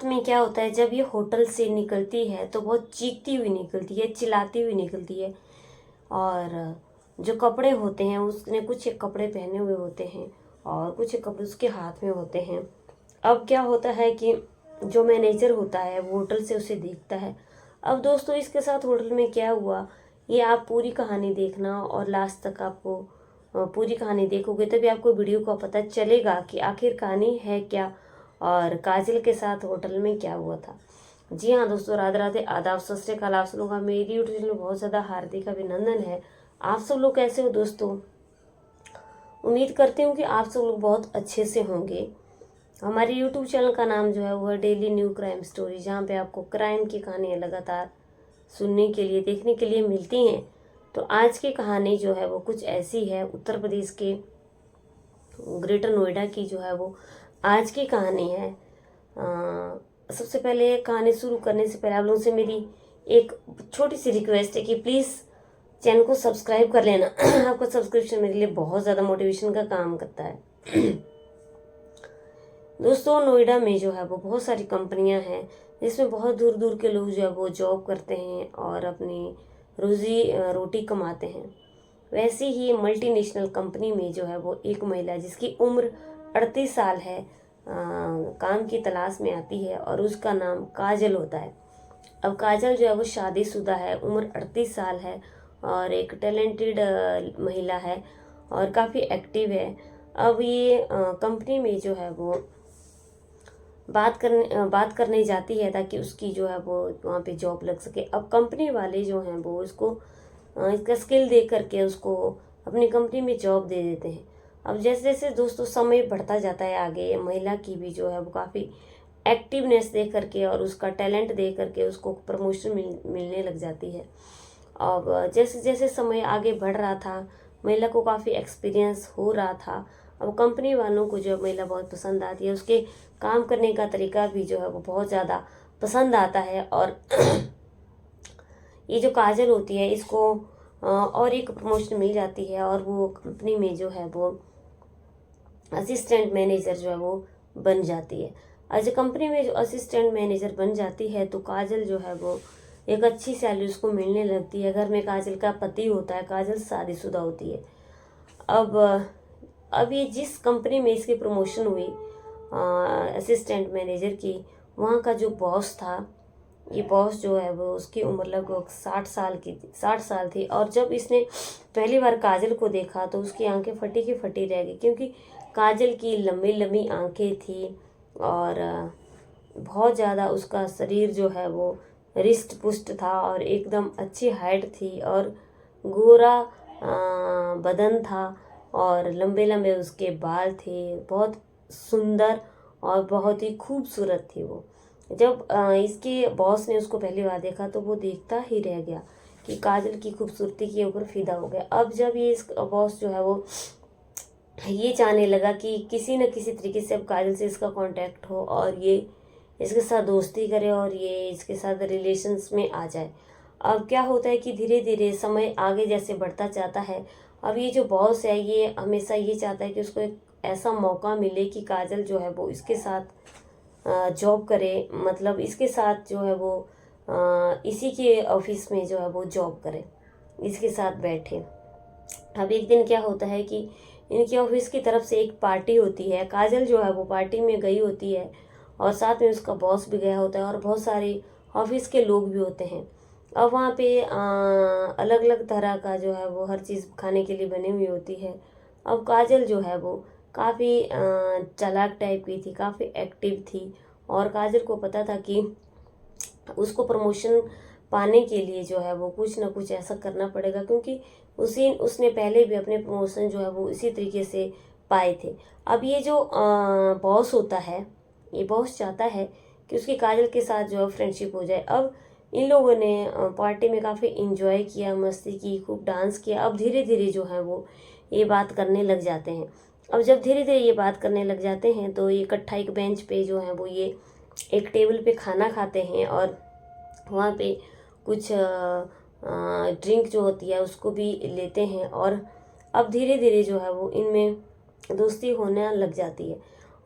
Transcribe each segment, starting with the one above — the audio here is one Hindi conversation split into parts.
में क्या होता है, जब ये होटल से निकलती है तो बहुत चीखती हुई निकलती है, चिल्लाती हुई निकलती है। और जो कपड़े होते हैं, उसने कुछ एक कपड़े पहने हुए होते हैं और कुछ एक कपड़े उसके हाथ में होते हैं। अब क्या होता है कि जो मैनेजर होता है वो होटल से उसे देखता है। अब दोस्तों, इसके साथ होटल में क्या हुआ, ये आप पूरी कहानी देखना और लास्ट तक आपको पूरी कहानी देखोगे तभी आपको वीडियो का पता चलेगा कि आखिर कहानी है क्या और काजल के साथ होटल में क्या हुआ था। जी हाँ दोस्तों, राधे राधे, आदाब, सत श्री अकाल। आप सब लोगों का मेरी यूट्यूब चैनल में बहुत ज़्यादा हार्दिक अभिनंदन है। आप सब लोग कैसे हो दोस्तों? उम्मीद करती हूँ कि आप सब लोग बहुत अच्छे से होंगे। हमारे यूट्यूब चैनल का नाम जो है वो है डेली न्यू क्राइम स्टोरी, जहाँ पे आपको क्राइम की कहानियाँ लगातार सुनने के लिए, देखने के लिए मिलती हैं। तो आज की कहानी जो है वो कुछ ऐसी है, उत्तर प्रदेश के ग्रेटर नोएडा की जो है वो आज की कहानी है। सबसे पहले कहानी शुरू करने से पहले आप लोगों से मेरी एक छोटी सी रिक्वेस्ट है कि प्लीज़ चैनल को सब्सक्राइब कर लेना। आपका सब्सक्रिप्शन मेरे लिए बहुत ज़्यादा मोटिवेशन का काम करता है। दोस्तों, नोएडा में जो है वो बहुत सारी कंपनियां हैं जिसमें बहुत दूर दूर के लोग जो है वो जॉब करते हैं और अपनी रोजी रोटी कमाते हैं। वैसे ही मल्टीनेशनल कंपनी में जो है वो एक महिला जिसकी उम्र 38 साल है, काम की तलाश में आती है और उसका नाम काजल होता है। अब काजल जो है वो शादीशुदा है, उम्र 38 साल है और एक टैलेंटेड महिला है और काफ़ी एक्टिव है। अब ये कंपनी में जो है वो बात करने जाती है ताकि उसकी जो है वो वहाँ पे जॉब लग सके। अब कंपनी वाले जो हैं वो उसको इसका स्किल देख करके उसको अपनी कंपनी में जॉब दे देते हैं। अब जैसे जैसे दोस्तों समय बढ़ता जाता है आगे, महिला की भी जो है वो काफ़ी एक्टिवनेस देख करके और उसका टैलेंट देख करके उसको प्रमोशन मिलने लग जाती है। अब जैसे जैसे समय आगे बढ़ रहा था, महिला को काफ़ी एक्सपीरियंस हो रहा था। अब कंपनी वालों को जो महिला बहुत पसंद आती है, उसके काम करने का तरीका भी जो है वो बहुत ज़्यादा पसंद आता है। और ये जो काजल होती है इसको और एक प्रमोशन मिल जाती है और वो कंपनी में जो है वो असिस्टेंट मैनेजर जो है वो बन जाती है। आज कंपनी में जो असिस्टेंट मैनेजर बन जाती है तो काजल जो है वो एक अच्छी सैलरी उसको मिलने लगती है। घर में काजल का पति होता है, काजल शादीशुदा होती है। अब ये जिस कंपनी में इसकी प्रमोशन हुई असिस्टेंट मैनेजर की, वहाँ का जो बॉस था, ये बॉस जो है वो उसकी उम्र लगभग 60 साल थी। और जब इसने पहली बार काजल को देखा तो उसकी आंखें फटी की फटी रह गई, क्योंकि काजल की लंबी लंबी आंखें थी और बहुत ज़्यादा उसका शरीर जो है वो रिस्ट पुष्ट था और एकदम अच्छी हाइट थी और गोरा बदन था और लंबे लंबे उसके बाल थे। बहुत सुंदर और बहुत ही खूबसूरत थी वो। जब इसके बॉस ने उसको पहली बार देखा तो वो देखता ही रह गया कि काजल की खूबसूरती के ऊपर फिदा हो गया। अब जब ये इस बॉस जो है वो ये चाहने लगा कि किसी न किसी तरीके से अब काजल से इसका कांटेक्ट हो और ये इसके साथ दोस्ती करे और ये इसके साथ रिलेशंस में आ जाए। अब क्या होता है कि धीरे धीरे समय आगे जैसे बढ़ता जाता है, अब ये जो बॉस है ये हमेशा ये चाहता है कि उसको एक ऐसा मौका मिले कि काजल जो है वो इसके साथ जॉब करे, मतलब इसके साथ जो है वो इसी के ऑफिस में जो है वो जॉब करे, इसके साथ बैठे। अब एक दिन क्या होता है कि इनके ऑफिस की तरफ से एक पार्टी होती है। काजल जो है वो पार्टी में गई होती है और साथ में उसका बॉस भी गया होता है और बहुत सारे ऑफिस के लोग भी होते हैं। अब वहाँ पे अलग अलग तरह का जो है वो हर चीज़ खाने के लिए बनी हुई होती है। अब काजल जो है वो काफ़ी चालाक टाइप की थी, काफ़ी एक्टिव थी और काजल को पता था कि उसको प्रमोशन पाने के लिए जो है वो कुछ ना कुछ ऐसा करना पड़ेगा, क्योंकि उसने पहले भी अपने प्रमोशन जो है वो इसी तरीके से पाए थे। अब ये जो बॉस होता है, ये बॉस चाहता है कि उसकी काजल के साथ जो है फ्रेंडशिप हो जाए। अब इन लोगों ने पार्टी में काफ़ी इंजॉय किया, मस्ती की, खूब डांस किया। अब धीरे धीरे जो है वो ये बात करने लग जाते हैं। अब जब धीरे धीरे ये बात करने लग जाते हैं तो ये इकट्ठा एक बेंच पे जो है वो ये एक टेबल पे खाना खाते हैं और वहाँ पे कुछ ड्रिंक जो होती है उसको भी लेते हैं। और अब धीरे धीरे जो है वो इनमें दोस्ती होने लग जाती है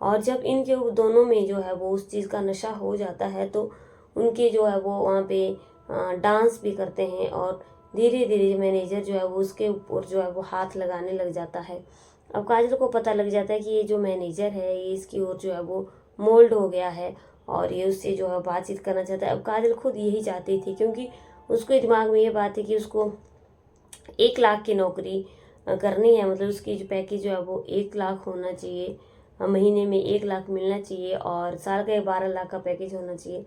और जब इनके दोनों में जो है वो उस चीज़ का नशा हो जाता है तो उनके जो है वो वहाँ पे डांस भी करते हैं और धीरे धीरे मैनेजर जो है वो उसके ऊपर जो है वो हाथ लगाने लग जाता है। अब काजल को पता लग जाता है कि ये जो मैनेजर है ये इसकी ओर जो है वो मोल्ड हो गया है और ये उससे जो है बातचीत करना चाहता है। अब काजल खुद यही चाहती थी क्योंकि उसके दिमाग में ये बात है कि उसको 1 लाख की नौकरी करनी है, मतलब उसकी जो पैकेज जो है वो 1 लाख होना चाहिए, महीने में 1 लाख मिलना चाहिए और साल का 12 लाख का पैकेज होना चाहिए,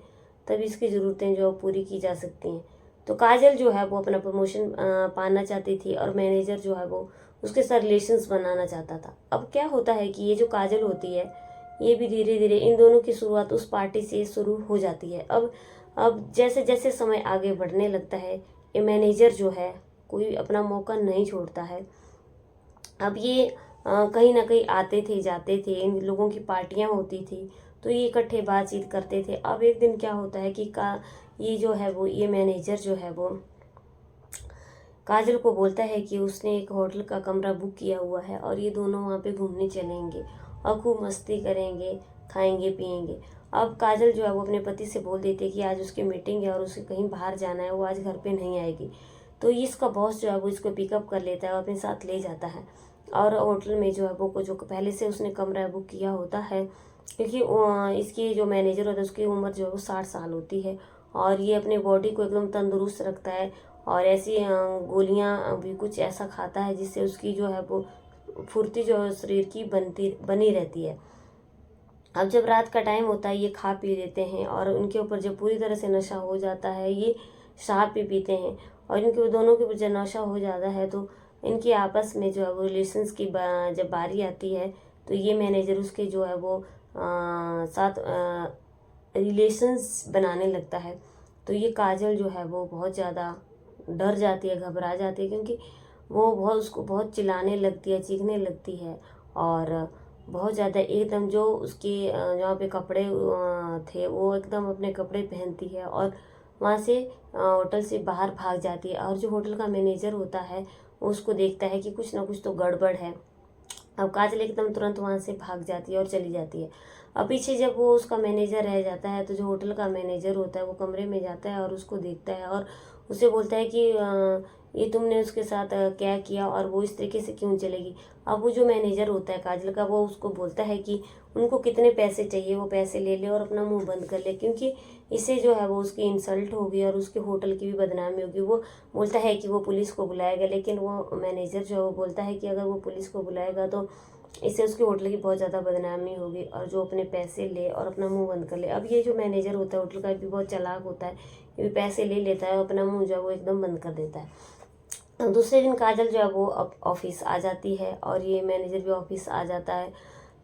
तभी इसकी ज़रूरतें जो पूरी की जा सकती हैं। तो काजल जो है वो अपना प्रमोशन पाना चाहती थी और मैनेजर जो है वो उसके साथ रिलेशंस बनाना चाहता था। अब क्या होता है कि ये जो काजल होती है ये भी धीरे धीरे इन दोनों की शुरुआत उस पार्टी से शुरू हो जाती है। अब जैसे जैसे समय आगे बढ़ने लगता है ये मैनेजर जो है कोई अपना मौका नहीं छोड़ता है। अब ये कहीं ना कहीं आते थे जाते थे, इन लोगों की पार्टियां होती थी तो ये इकट्ठे बातचीत करते थे। अब एक दिन क्या होता है कि ये जो है वो ये मैनेजर जो है वो काजल को बोलता है कि उसने एक होटल का कमरा बुक किया हुआ है और ये दोनों वहाँ पे घूमने चलेंगे और खूब मस्ती करेंगे, खाएंगे पिएंगे। अब काजल जो है वो अपने पति से बोल देती है कि आज उसकी मीटिंग है और उसे कहीं बाहर जाना है, वो आज घर पे नहीं आएगी। तो इसका बॉस जो है वो इसको पिकअप कर लेता है और अपने साथ ले जाता है और होटल में जो है वो जो पहले से उसने कमरा बुक किया होता है, क्योंकि इसकी जो मैनेजर होता है उसकी उम्र जो है वो 60 साल होती है और ये अपने बॉडी को एकदम तंदुरुस्त रखता है और ऐसी गोलियां भी कुछ ऐसा खाता है जिससे उसकी जो है वो फुर्ती जो है शरीर की बनी रहती है। अब जब रात का टाइम होता है ये खा पी लेते हैं और उनके ऊपर जब पूरी तरह से नशा हो जाता है ये शराब भी पीते हैं और इनके दोनों के ऊपर जब नशा हो जाता है तो इनकी आपस में जो है वो रिलेशंस की जब बारी आती है तो ये मैनेजर उसके जो है वो साथ रिलेशंस बनाने लगता है। तो ये काजल जो है वो बहुत ज़्यादा डर जाती है, घबरा जाती है, क्योंकि वो उसको बहुत चिल्लाने लगती है, चीखने लगती है और बहुत ज़्यादा एकदम जो उसके जहाँ पे कपड़े थे वो एकदम अपने कपड़े पहनती है और वहाँ से होटल से बाहर भाग जाती है। और जो होटल का मैनेजर होता है वो उसको देखता है कि कुछ ना कुछ तो गड़बड़ है। अब काजल एकदम तुरंत वहाँ से भाग जाती है और चली जाती है। अब पीछे जब वो उसका मैनेजर रह जाता है तो जो होटल का मैनेजर होता है वो कमरे में जाता है और उसको देखता है और उसे बोलता है कि ये तुमने उसके साथ क्या किया और वो इस तरीके से क्यों चलेगी। अब वो जो मैनेजर होता है काजल का वो उसको बोलता है कि उनको कितने पैसे चाहिए वो पैसे ले ले और अपना मुंह बंद कर ले, क्योंकि इससे जो है वो उसकी इंसल्ट होगी और उसके होटल की भी बदनामी होगी। वो बोलता है कि वो पुलिस को बुलाएगा, लेकिन वो मैनेजर जो है वो बोलता है कि अगर वो पुलिस को बुलाएगा तो इससे उसके होटल की बहुत ज़्यादा बदनामी होगी और जो अपने पैसे ले और अपना मुंह बंद कर ले। अब ये जो मैनेजर होता है होटल का भी बहुत चालाक होता है, ये भी पैसे ले लेता है और अपना मुंह जो है वो एकदम बंद कर देता है। दूसरे दिन काजल जो है वो अब ऑफिस आ जाती है और ये मैनेजर भी ऑफिस आ जाता है।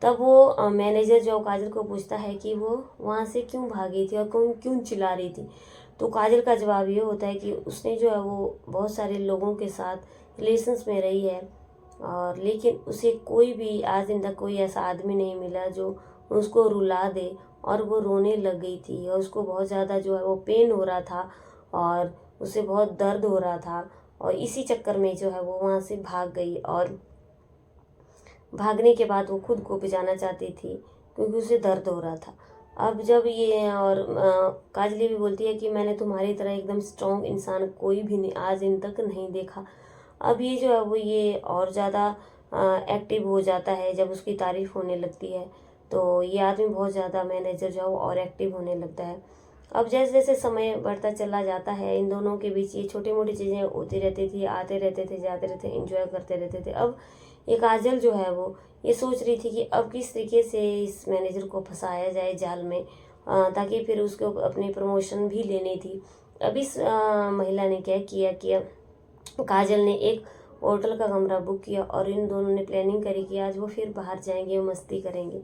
तब वो मैनेजर जो काजल को पूछता है कि वो वहाँ से क्यों भागी थी और क्यों चिल्ला रही थी। तो काजल का जवाब ये होता है कि उसने जो है वो बहुत सारे लोगों के साथ रिलेशंस में रही है और लेकिन उसे कोई भी आज दिन तक कोई ऐसा आदमी नहीं मिला जो उसको रुला दे, और वो रोने लग गई थी और उसको बहुत ज़्यादा जो है वो पेन हो रहा था और उसे बहुत दर्द हो रहा था और इसी चक्कर में जो है वो वहाँ से भाग गई। और भागने के बाद वो खुद को बचाना चाहती थी क्योंकि उसे दर्द हो रहा था। अब जब ये और काजली भी बोलती है कि मैंने तुम्हारी तरह एकदम स्ट्रॉन्ग इंसान कोई भी नहीं आज इन तक नहीं देखा। अब ये जो है वो ये और ज़्यादा एक्टिव हो जाता है जब उसकी तारीफ होने लगती है तो ये आदमी बहुत ज़्यादा मैनेजर जो है वो और एक्टिव होने लगता है। अब जैसे जैसे समय बढ़ता चला जाता है इन दोनों के बीच ये छोटी मोटी चीज़ें होती रहती थी, आते रहते थे जाते रहते एंजॉय करते रहते थे। अब ये काजल जो है वो ये सोच रही थी कि अब किस तरीके से इस मैनेजर को फंसाया जाए जाल में, ताकि फिर उसको अपनी प्रमोशन भी लेनी थी। अब इस महिला ने क्या किया कि काजल ने एक होटल का कमरा बुक किया और इन दोनों ने प्लानिंग करी कि आज वो फिर बाहर जाएंगे और मस्ती करेंगे।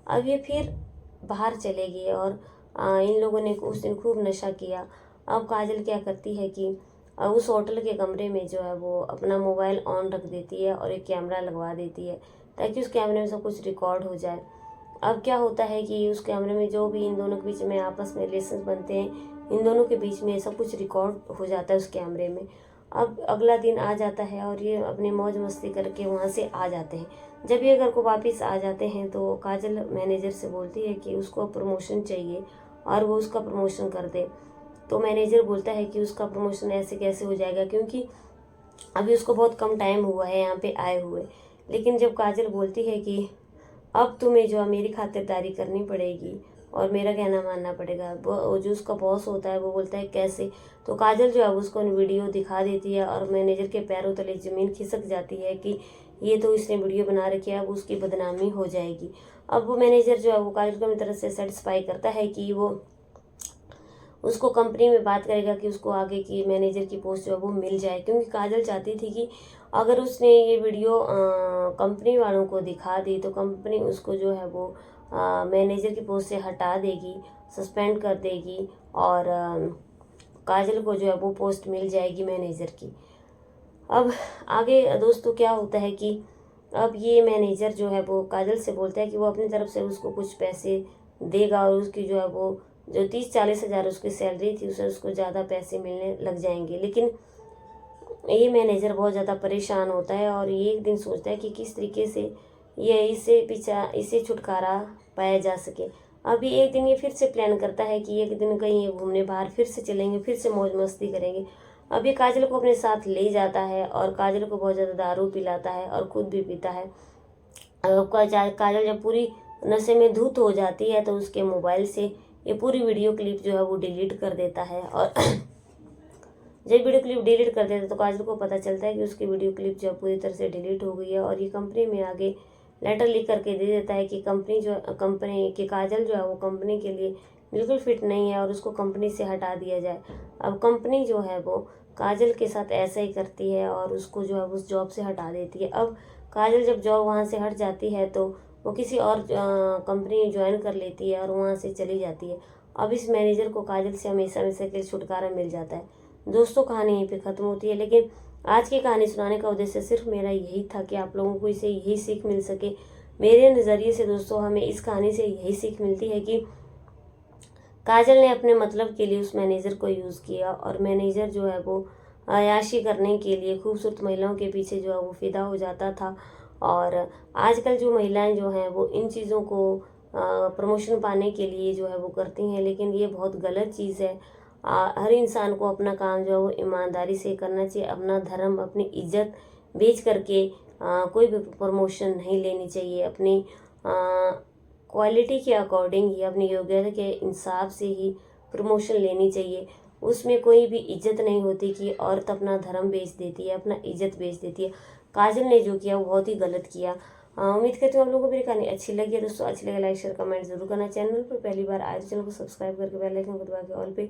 अब ये फिर बाहर चले गए और इन लोगों ने उस दिन खूब नशा किया। अब काजल क्या करती है कि उस होटल के कमरे में जो है वो अपना मोबाइल ऑन रख देती है और एक कैमरा लगवा देती है ताकि उस कैमरे में सब कुछ रिकॉर्ड हो जाए। अब क्या होता है कि उस कैमरे में जो भी इन दोनों के बीच में आपस में रिलेशन बनते हैं इन दोनों के बीच में सब कुछ रिकॉर्ड हो जाता है उस कैमरे में। अब अगला दिन आ जाता है और ये अपने मौज मस्ती करके वहाँ से आ जाते हैं। जब ये घर को वापस आ जाते हैं तो काजल मैनेजर से बोलती है कि उसको प्रमोशन चाहिए और वो उसका प्रमोशन कर दे। तो मैनेजर बोलता है कि उसका प्रमोशन ऐसे कैसे हो जाएगा, क्योंकि अभी उसको बहुत कम टाइम हुआ है यहाँ पे आए हुए। लेकिन जब काजल बोलती है कि अब तुम्हें जो है मेरी खातिरदारी करनी पड़ेगी और मेरा कहना मानना पड़ेगा, वो जो उसका बॉस होता है वो बोलता है कैसे। तो काजल जो है उसको वीडियो दिखा देती है और मैनेजर के पैरों तले ज़मीन खिसक जाती है कि ये तो इसने वीडियो बना रखी है, अब उसकी बदनामी हो जाएगी। अब वो मैनेजर जो है वो काजल को अपनी तरफ से सेटिस्फाई करता है कि वो उसको कंपनी में बात करेगा कि उसको आगे की मैनेजर की पोस्ट जो है वो मिल जाए, क्योंकि काजल चाहती थी कि अगर उसने ये वीडियो कंपनी वालों को दिखा दी तो कंपनी उसको जो है वो मैनेजर की पोस्ट से हटा देगी, सस्पेंड कर देगी और काजल को जो है वो पोस्ट मिल जाएगी मैनेजर की। अब आगे दोस्तों क्या होता है कि अब ये मैनेजर जो है वो काजल से बोलता है कि वो अपनी तरफ से उसको कुछ पैसे देगा और उसकी जो है वो जो 30-40 हज़ार उसकी सैलरी थी उसे उसको ज़्यादा पैसे मिलने लग जाएंगे। लेकिन ये मैनेजर बहुत ज़्यादा परेशान होता है और ये एक दिन सोचता है कि किस तरीके से ये इसे छुटकारा पाया जा सके। अभी एक दिन ये फिर से प्लान करता है कि एक दिन कहीं ये घूमने बाहर फिर से चलेंगे, फिर से मौज मस्ती करेंगे। अभी काजल को अपने साथ ले जाता है और काजल को बहुत ज़्यादा दारू पिलाता है और खुद भी पीता है। काजल जब पूरी नशे में धुत हो जाती है तो उसके मोबाइल से ये पूरी वीडियो क्लिप जो है वो डिलीट कर देता है और जब वीडियो क्लिप डिलीट कर देता है तो काजल को पता चलता है कि उसकी वीडियो क्लिप जो पूरी तरह से डिलीट हो गई है और ये कंपनी में आगे लेटर लिख करके दे देता है कि कंपनी की काजल जो है वो कंपनी के लिए बिल्कुल फिट नहीं है और उसको कंपनी से हटा दिया जाए। अब कंपनी जो है वो काजल के साथ ऐसा ही करती है और उसको जो है उस जॉब से हटा देती है। अब काजल जब जॉब वहाँ से हट जाती है तो वो किसी और कंपनी ज्वाइन कर लेती है और वहाँ से चली जाती है। अब इस मैनेजर को काजल से हमेशा हमेशा के लिए छुटकारा मिल जाता है। दोस्तों कहानी यहीं पे ख़त्म होती है, लेकिन आज की कहानी सुनाने का उद्देश्य सिर्फ मेरा यही था कि आप लोगों को इसे यही सीख मिल सके। मेरे नज़रिए से दोस्तों हमें इस कहानी से यही सीख मिलती है कि काजल ने अपने मतलब के लिए उस मैनेजर को यूज़ किया और मैनेजर जो है वो अय्याशी करने के लिए खूबसूरत महिलाओं के पीछे जो है वो फिदा हो जाता था। और आजकल जो महिलाएं जो हैं वो इन चीज़ों को प्रमोशन पाने के लिए जो है वो करती हैं, लेकिन ये बहुत गलत चीज़ है। हर इंसान को अपना काम जो है वो ईमानदारी से करना चाहिए। अपना धर्म, अपनी इज्जत बेच करके कोई भी प्रमोशन नहीं लेनी चाहिए। अपनी क्वालिटी के अकॉर्डिंग ही, अपनी योग्यता के हिसाब से ही प्रमोशन लेनी चाहिए। उसमें कोई भी इज्जत नहीं होती कि औरत अपना धर्म बेच देती है, अपना इज्जत बेच देती है। काजल ने जो किया वो बहुत ही गलत किया। उम्मीद करती हूँ आप लोगों को मेरी कहानी अच्छी लगी है। दोस्तों अच्छी लगे लाइक शेयर कमेंट जरूर करना। चैनल पर पहली बार आए तो चैनल को सब्सक्राइब करके बेल आइकन को दबा के ऑल पे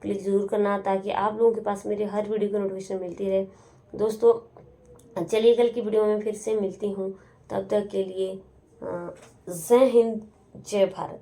क्लिक जरूर करना, ताकि आप लोगों के पास मेरे हर वीडियो की नोटिफिकेशन मिलती रहे। दोस्तों चलिए कल की वीडियो में फिर से मिलती हूँ, तब तक के लिए जय हिंद जय भारत।